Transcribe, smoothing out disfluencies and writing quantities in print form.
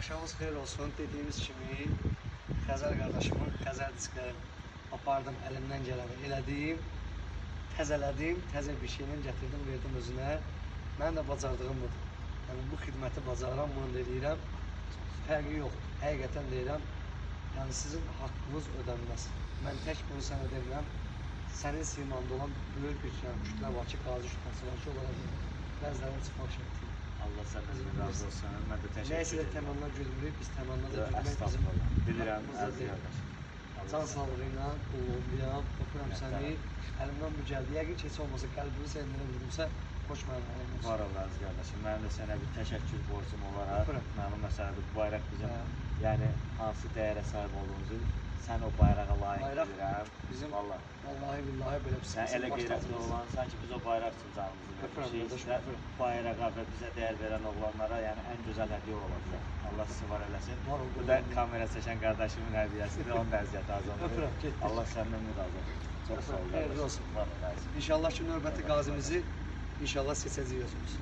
Axşamınız xeyir olsun. Dediyimiz kimi Xəzər qardaşımın Xəzər disklərini apardım, əlimdən gələni elədim, təzələdim, təzə bir şeylə gətirdim, verdim özünə. Mənim də bacardığım budur. Yəni bu xidməti bacaram, bunu da deyirəm. Fərqi yoxdur. Həqiqətən deyirəm. Yəni sizin haqqınız ödənməz. Mən tək bunu sənə demirəm. Sənin simanda olan böyük bir kütlə var ki, qazi şübhəsi var ki, onlara bəzilərinin çıxmaq şərti. Allah səndən razı olsun. Mən də təşəkkür Nəysə də edirəm. təmanla gülmürük, biz təmanla da gülmək bizim Estağfurullah. Bilirəm, haqqımızda əziz deyil. qardaş. Can sağlığıyla, qulluğundayam, öpürəm səni. Əlimdən bu gəldi. Yəqin ki, heç olmasa qəlbimi səninlə vurdumsa, xoş mənim əlim olsun. Var Allah əziz qardaşım. Mənim də sənə bir təşəkkür borcum olaraq. Öpürəm. Mənim məsələdə bu bayraq bizim, yəni hansı dəyərə sahib olduğumuzu sən o bayrağa layiq Bayraq bilirəm. bizim, Vallahi. vallahi billahi belə bir Sən elə qeyrətli oğlan, sanki biz o bayraq üçün canımızı Öpürəm vermişik. qardaşım, öpürəm. Bayrağa və bizə dəyər verən oğlanlara yəni ən gözəl hədiyyə ola bilər. Allah sizi var eləsin. Var ol, Bu da kamera çəkən qardaşımın hədiyyəsidir. Onun da əziyyəti az olmadı. Öpürəm, getdik. Allah səndən razı olsun. Çox sağ ol. Xeyirli olsun. Var olasın. İnşallah ki, növbəti qazimizi inşallah seçəcəyik özümüz.